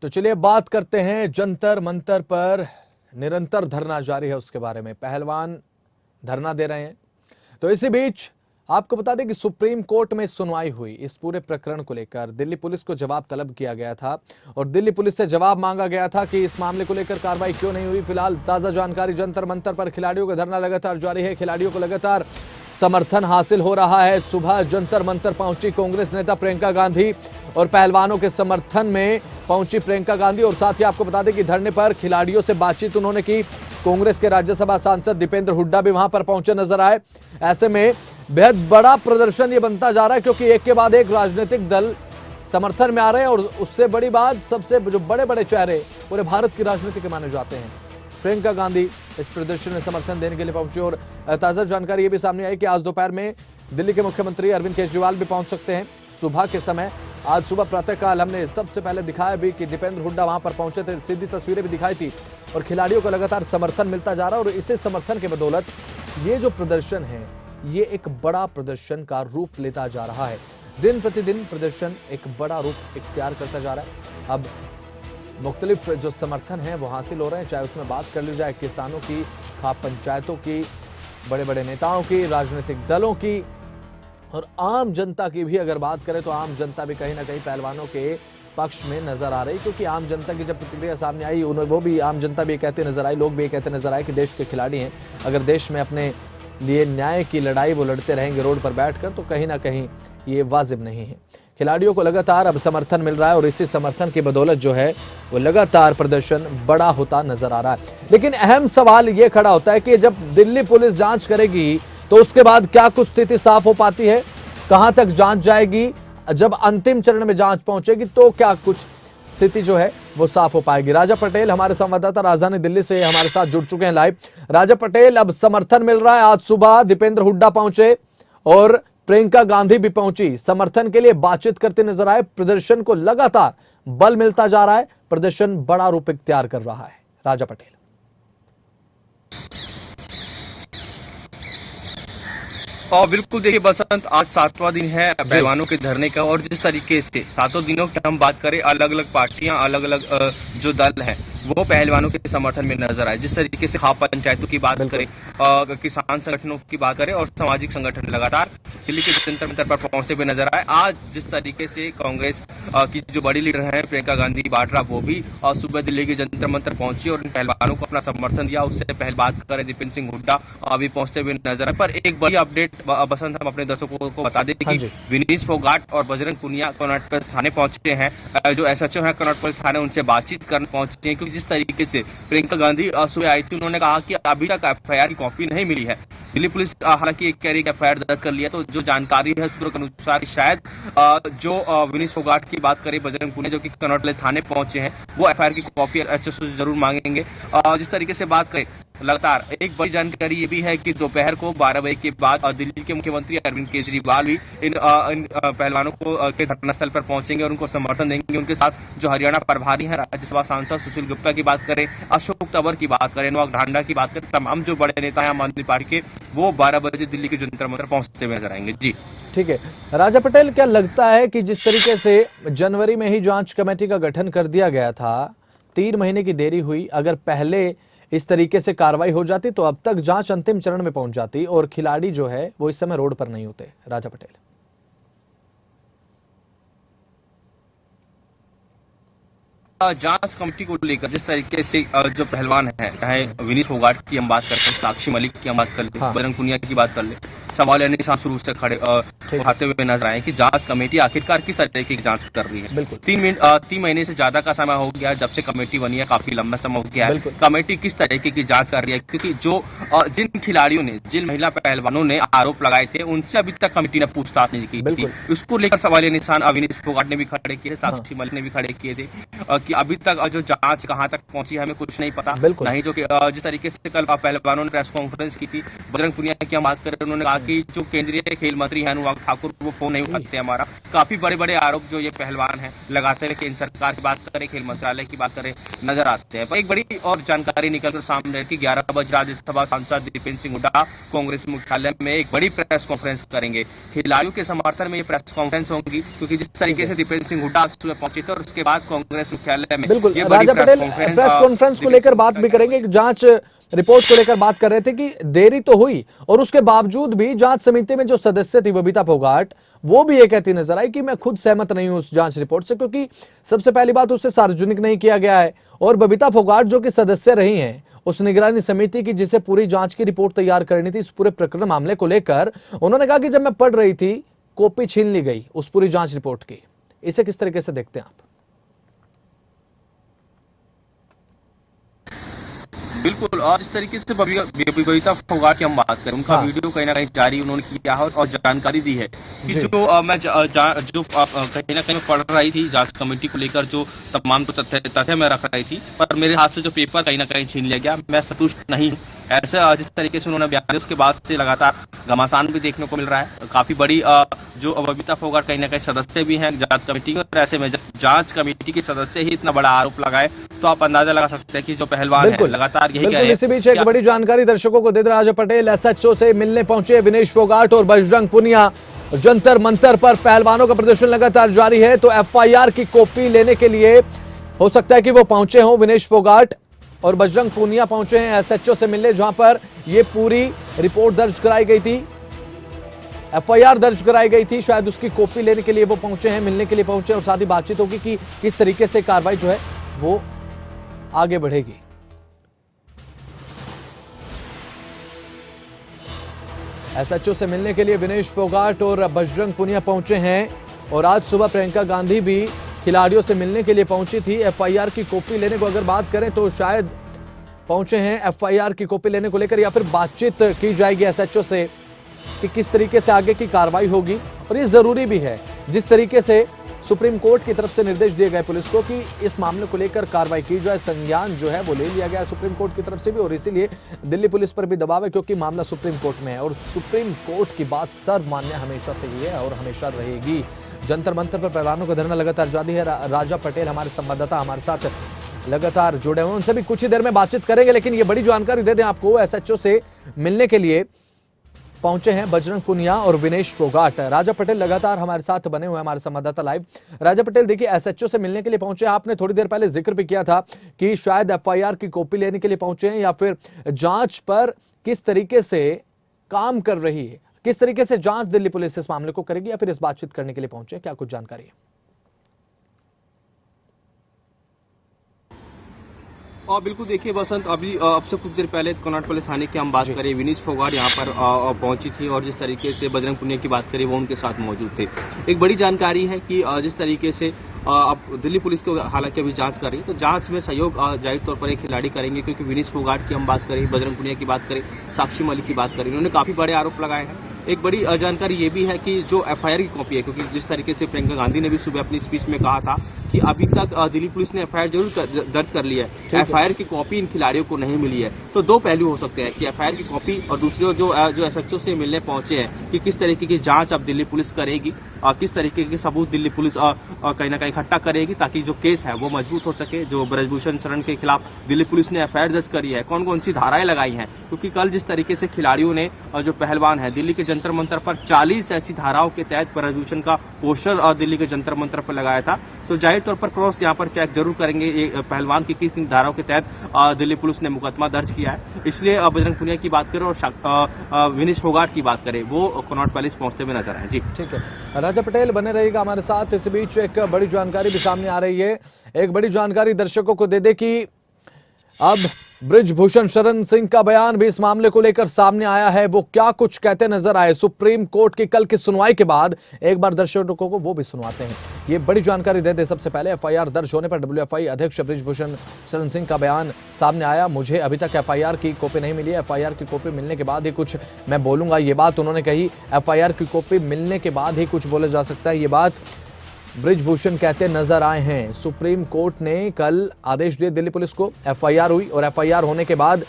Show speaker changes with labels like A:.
A: तो चलिए बात करते हैं जंतर मंतर पर निरंतर धरना जारी है उसके बारे में। पहलवान धरना दे रहे हैं। तो इसी बीच आपको बता दें कि सुप्रीम कोर्ट में सुनवाई हुई। इस पूरे प्रकरण को लेकर दिल्ली पुलिस को जवाब तलब किया गया था और दिल्ली पुलिस से जवाब मांगा गया था कि इस मामले को लेकर कार्रवाई क्यों नहीं हुई। फिलहाल ताजा जानकारी, जंतर मंतर पर खिलाड़ियों का धरना लगातार जारी है। खिलाड़ियों को लगातार समर्थन हासिल हो रहा है। सुबह जंतर मंतर पहुंची कांग्रेस नेता प्रियंका गांधी और पहलवानों के समर्थन में पहुंची प्रियंका गांधी। और साथ ही आपको बता दें कि धरने पर खिलाड़ियों से बातचीत उन्होंने की। कांग्रेस के राज्यसभा सांसद दीपेंद्र हुड्डा भी वहां पर पहुंचे नजर आए। ऐसे में बेहद बड़ा प्रदर्शन ये बनता जा रहा है क्योंकि एक के बाद एक राजनीतिक दल समर्थन में आ रहे हैं और उससे बड़ी बात, सबसे जो बड़े बड़े चेहरे पूरे भारत की राजनीति के माने जाते हैं, प्रियंका गांधी इस प्रदर्शन में समर्थन देने के लिए पहुंची। और ताजा जानकारी ये भी सामने आई कि आज दोपहर में दिल्ली के मुख्यमंत्री अरविंद केजरीवाल भी पहुंच सकते हैं। सुबह के समय, आज सुबह प्रातःकाल हमने सबसे पहले दिखाया भी कि दीपेंद्र हुड्डा वहां पर पहुंचे थे, सीधी तस्वीरें भी दिखाई थी। और खिलाड़ियों को लगातार समर्थन मिलता जा रहा है और इसी समर्थन के बदौलत ये जो प्रदर्शन है ये एक बड़ा प्रदर्शन का रूप लेता जा रहा है। दिन प्रतिदिन प्रदर्शन एक बड़ा रूप इख्तियार करता जा रहा है। अब मुख्तलिफ जो समर्थन है वो हासिल हो रहे हैं, चाहे उसमें बात कर ली जाए किसानों की, खाप पंचायतों की, बड़े बड़े नेताओं की, राजनीतिक दलों की और आम जनता की भी अगर बात करें तो आम जनता भी कहीं ना कहीं पहलवानों के पक्ष में नजर आ रही। क्योंकि आम जनता की जब प्रतिक्रिया सामने आई, वो भी आम जनता भी कहते नजर आई, लोग भी कहते नजर आए कि देश के खिलाड़ी हैं, अगर देश में अपने लिए न्याय की लड़ाई वो लड़ते रहेंगे रोड पर बैठकर तो कहीं ना कहीं ये वाजिब नहीं है। खिलाड़ियों को लगातार अब समर्थन मिल रहा है और इसी समर्थन की बदौलत जो है वो लगातार प्रदर्शन बड़ा होता नजर आ रहा है। लेकिन अहम सवाल ये खड़ा होता है कि जब दिल्ली पुलिस जांच करेगी तो उसके बाद क्या कुछ स्थिति साफ हो पाती है, कहां तक जांच जाएगी, जब अंतिम चरण में जांच पहुंचेगी तो क्या कुछ स्थिति जो है वो साफ हो पाएगी। राजा पटेल हमारे संवाददाता राजधानी दिल्ली से हमारे साथ जुड़ चुके हैं लाइव। राजा पटेल, अब समर्थन मिल रहा है। आज सुबह दीपेंद्र हुड्डा पहुंचे और प्रियंका गांधी भी पहुंची, समर्थन के लिए बातचीत करते नजर आए। प्रदर्शन को लगातार बल मिलता जा रहा है, प्रदर्शन बड़ा रूप इख्तियार कर रहा है। राजा पटेल।
B: और बिल्कुल देखिए बसंत, आज 7वां दिन है पहलवानों के धरने का और जिस तरीके से 7 दिनों की हम बात करें, अलग अलग पार्टियां, अलग अलग जो दल हैं वो पहलवानों के समर्थन में नजर आए। जिस तरीके से खाप पंचायतों की बात करें, किसान संगठनों की बात करें और सामाजिक संगठन लगातार दिल्ली के जंतर मंतर पर पहुंचते हुए नजर आए। आज जिस तरीके से कांग्रेस की जो बड़ी लीडर है प्रियंका गांधी वाड्रा, वो भी सुबह दिल्ली के जंतर मंतर पहुंची और पहलवानों को अपना समर्थन दिया। उससे पहले बात करें दीपेंद्र सिंह हुड्डा अभी पहुंचते हुए नजर आए। पर एक बड़ी अपडेट बसंत हम अपने दर्शकों को बता दें कि विनीश फोगाट और बजरंग पुनिया कनॉट प्लेस थाने पहुंचे हैं। जो एसएचओ है कनॉट प्लेस थाने, उनसे बातचीत करने पहुंचे हैं। क्योंकि जिस तरीके से प्रियंका गांधी सुबह आई थी, उन्होंने कहा कि अभी तक एफआईआर की कॉपी नहीं मिली है। दिल्ली पुलिस हालांकि एक कह रही है एफआईआर दर्ज कर लिया। तो जो जानकारी है सूत्रों के अनुसार शायद जो विनीश फोगाट की बात करें, बजरंग पुनिया जो कि कनॉट प्लेस थाने पहुंचे हैं, वो एफआईआर की कॉपी एसएचओ से जरूर मांगेंगे। जिस तरीके से बात करें, लगातार एक बड़ी जानकारी ये भी है कि दोपहर को 12 बजे के बाद दिल्ली के मुख्यमंत्री अरविंद केजरीवाल भी इन पहलवानों को के घटनास्थल पर पहुंचेंगे और उनको समर्थन देंगे। उनके साथ जो हरियाणा प्रभारी हैं, राज्यसभा सांसद सुशील गुप्ता की बात करें, अशोक तंवर की बात करें, अनुराग ढांडा की बात करें, तमाम जो बड़े नेता हैं आम आदमी पार्टी के, वो 12 बजे दिल्ली के जंतर मंतर पहुंचते हुए नजर आएंगे। जी
A: ठीक है राजा पटेल, क्या लगता है कि जिस तरीके से जनवरी में ही जांच कमेटी का गठन कर दिया गया था, 3 महीने की देरी हुई, अगर पहले इस तरीके से कार्रवाई हो जाती तो अब तक जांच अंतिम चरण में पहुंच जाती और खिलाड़ी जो है वो इस समय रोड पर नहीं होते। राजा पटेल।
B: जांच कमेटी को लेकर जिस तरीके से जो पहलवान है, चाहे विनीश फोगाट की हम बात करते हैं, साक्षी मलिक की हम बात कर ले, बजरंग पुनिया की बात कर ले, सवाल यानी निशान शुरू से खड़े उठाते हुए नजर आए कि जांच कमेटी आखिरकार किस तरीके की जांच कर रही है। 3 महीने से ज्यादा का समय हो गया जब से कमेटी बनी है, काफी लंबा समय हो गया है। कमेटी किस तरीके की जांच कर रही है? क्योंकि जो जिन खिलाड़ियों ने, जिन महिला पहलवानों ने आरोप लगाए थे, उनसे अभी तक कमेटी ने पूछताछ नहीं की थी। उसको लेकर सवाल निशान विनीश फोगाट ने भी खड़े किए, साक्षी मलिक ने भी खड़े किए थे कि अभी तक जो जांच कहां तक पहुंची है हमें कुछ नहीं पता। नहीं जो कि जिस तरीके से कल पहलवानों ने प्रेस कॉन्फ्रेंस की थी, बजरंग पुनिया की हम बात करें, उन्होंने कहा कि जो केंद्रीय खेल मंत्री हैं अनुराग ठाकुर वो फोन नहीं उठाते हमारा। काफी बड़े बड़े आरोप जो ये पहलवान है लगाते हुए केंद्र सरकार की बात करें, खेल मंत्रालय की बात करें, नजर आते हैं। पर एक बड़ी और जानकारी निकलकर सामने थी, 11 बजे राज्यसभा सांसद दीपेंद्र सिंह हुड्डा कांग्रेस मुख्यालय में एक बड़ी प्रेस कॉन्फ्रेंस करेंगे। खिलाड़ियों के समर्थन में ये प्रेस कॉन्फ्रेंस होगी, क्योंकि जिस तरीके से दीपेंद्र सिंह हुड्डा सुबह पहुंचे थे और उसके बाद कांग्रेस मुख्यालय में
A: बिल्कुल
B: ये बड़ी
A: राजा पटेल प्रेस कॉन्फ्रेंस को लेकर बात भी करेंगे। जांच रिपोर्ट को लेकर बात कर रहे थे कि देरी तो हुई और उसके बावजूद भी जांच समिति में जो सदस्य थी बबीता फोगाट, वो भी ये कहती नजर आई कि मैं खुद सहमत नहीं हूं उस जांच रिपोर्ट से, क्योंकि सबसे पहली बात उसे सार्वजनिक नहीं किया गया है। और बबीता फोगाट जो कि सदस्य रही हैं उस निगरानी समिति की जिसे पूरी जांच की रिपोर्ट तैयार करनी थी इस पूरे प्रकरण मामले को लेकर, उन्होंने कहा कि जब मैं पढ़ रही थी कॉपी छीन ली गई उस पूरी जांच रिपोर्ट की। इसे किस तरीके से देखते हैं आप?
B: बिल्कुल, और इस तरीके से बबीता फोगाट की हम बात करें, उनका वीडियो कहीं ना कहीं जारी उन्होंने किया है और जानकारी दी है कि जो कहीं ना कहीं पढ़ रही थी जांच कमेटी को लेकर, जो तमाम तथ्य मैं रख रही थी, पर मेरे हाथ से जो पेपर कहीं ना कहीं छीन लिया गया, मैं संतुष्ट नहीं। ऐसे जिस तरीके से उन्होंने बयान दिया उसके बाद से लगातार घमासान भी देखने को मिल रहा है। काफी बड़ी जो बबीता फोगाट कहीं ना कहीं सदस्य भी हैं जांच कमेटी के, और ऐसे में जांच कमेटी के सदस्य ही इतना बड़ा आरोप लगाए तो आप अंदाजा लगा सकते हैं कि जो पहलवान है लगातार यही कह रहे हैं।
A: इसी बीच एक बड़ी जानकारी दर्शकों को दे दे, राजा पटेल एसएचओ से मिलने पहुंचे विनेश फोगाट और बजरंग पुनिया। जंतर मंतर पर पहलवानों का प्रदर्शन लगातार जारी है, तो एफआईआर की कॉपी लेने के लिए हो सकता है कि वो पहुंचे हों विनेश फोगाट और बजरंग पुनिया पहुंचे हैं एसएचओ से मिलने, जहां पर ये पूरी रिपोर्ट दर्ज कराई गई थी, एफआईआर दर्ज कराई गई थी। शायद उसकी कॉपी लेने के लिए वो पहुंचे हैं, मिलने के लिए पहुंचे, और साथ ही बातचीत होगी कि किस तरीके से कार्रवाई जो है वो आगे बढ़ेगी। एसएचओ से मिलने के लिए विनेश फोगाट और बजरंग पुनिया पहुंचे हैं, और आज सुबह प्रियंका गांधी भी खिलाड़ियों से मिलने के लिए पहुंची थी। एफआईआर की कॉपी लेने को अगर बात करें तो शायद पहुंचे हैं एफआईआर की कॉपी लेने को लेकर, या फिर बातचीत की जाएगी एसएचओ से कि किस तरीके से आगे की कार्रवाई होगी। और ये जरूरी भी है, जिस तरीके से सुप्रीम कोर्ट की तरफ से निर्देश दिए गए पुलिस को कि इस मामले को लेकर कार्रवाई की जाए, संज्ञान जो है वो ले लिया गया है सुप्रीम कोर्ट की तरफ से भी, और इसीलिए दिल्ली पुलिस पर भी दबाव है क्योंकि मामला सुप्रीम कोर्ट में है और सुप्रीम कोर्ट की बात सर्वमान्य हमेशा से ही है और हमेशा रहेगी। जंतर मंतर पर पहलवानों का धरना लगातार जारी है। राजा पटेल हमारे संवाददाता हमारे साथ लगातार जुड़े हुए, उनसे भी कुछ ही देर में बातचीत करेंगे, लेकिन ये बड़ी जानकारी दे दें आपको, एसएचओ से मिलने के लिए पहुंचे हैं बजरंग पुनिया और विनेश फोगाट। राजा पटेल लगातार हमारे साथ बने हुए हैं, हमारे संवाददाता लाइव। राजा पटेल देखिए, एसएचओ से मिलने के लिए पहुंचे, आपने थोड़ी देर पहले जिक्र भी किया था कि शायद एफआईआर की कॉपी लेने के लिए पहुंचे हैं या फिर जांच पर किस तरीके से काम कर रही है, किस तरीके से जांच दिल्ली पुलिस इस मामले को करेगी, या फिर इस बातचीत करने के लिए पहुंचे, क्या कुछ जानकारी है?
B: और बिल्कुल देखिए बसंत, अभी अब से कुछ देर पहले कनॉट पुलिस थाने की हम बात करें, विनेश फोगाट यहाँ पर पहुंची थी और जिस तरीके से बजरंग पुनिया की बात करें वो उनके साथ मौजूद थे। एक बड़ी जानकारी है कि जिस तरीके से अब दिल्ली पुलिस को हालांकि अभी जांच कर रही है, तो जांच में सहयोग जाहिर तौर पर एक खिलाड़ी करेंगे, क्योंकि विनेश फोगाट की हम बात करें, बजरंग पुनिया की बात करें, साक्षी मलिक की बात करें, उन्होंने काफी बड़े आरोप लगाए हैं। एक बड़ी जानकारी ये भी है कि जो एफआईआर की कॉपी है, क्योंकि जिस तरीके से प्रियंका गांधी ने भी सुबह अपनी स्पीच में कहा था कि अभी तक दिल्ली पुलिस ने एफआईआर जरूर दर्ज कर लिया है, एफआईआर की कॉपी इन खिलाड़ियों को नहीं मिली है। तो दो पहलू हो सकते हैं कि एफआईआर की कॉपी और दूसरे जो एसएचओ से मिलने पहुंचे हैं कि किस तरीके की जांच अब दिल्ली पुलिस करेगी, किस तरीके के सबूत दिल्ली पुलिस कहीं ना कहीं इकट्ठा करेगी ताकि जो केस है वो मजबूत हो सके। जो ब्रजभूषण शरण के खिलाफ दिल्ली पुलिस ने एफआईआर दर्ज करी है, कौन कौन सी धाराएं लगाई हैं, क्योंकि कल जिस तरीके से खिलाड़ियों ने जो पहलवान है दिल्ली के जंतर मंतर पर 40 ऐसी धाराओं के तहत ब्रजभूषण का पोस्टर दिल्ली के जंतर मंतर पर लगाया था, तो जाहिर तौर पर क्रॉस यहाँ पर चेक जरूर करेंगे पहलवान की किस धाराओं के तहत दिल्ली पुलिस ने मुकदमा दर्ज किया है। इसलिए बजरंग पुनिया की बात करें और विनेश फोगाट की बात करें, वो कनॉट पैलेस पहुंचते हुए नजर आए। जी ठीक है,
A: राजा पटेल बने रहेगा हमारे साथ। इस बीच एक बड़ी जानकारी भी सामने आ रही है, एक बड़ी जानकारी दर्शकों को दे दे कि अब ब्रिजभूषण शरण सिंह का बयान भी इस मामले को लेकर सामने आया है। वो क्या कुछ कहते नजर आए सुप्रीम कोर्ट की कल की सुनवाई के बाद, एक बार दर्शकों को वो भी सुनवाते हैं। ये बड़ी जानकारी दे दे सबसे पहले, एफआईआर दर्ज होने पर डब्ल्यूएफआई अध्यक्ष ब्रिजभूषण शरण सिंह का बयान सामने आया। मुझे अभी तक एफआईआर की कॉपी नहीं मिली है, एफआईआर की कॉपी मिलने के बाद ही कुछ मैं बोलूंगा, ये बात उन्होंने कही। एफआईआर की कॉपी मिलने के बाद ही कुछ बोला जा सकता है, ये बात ब्रिजभूषण कहते नजर आए हैं। सुप्रीम कोर्ट ने कल आदेश दिए दिल्ली पुलिस को, एफआईआर हुई और एफआईआर होने के बाद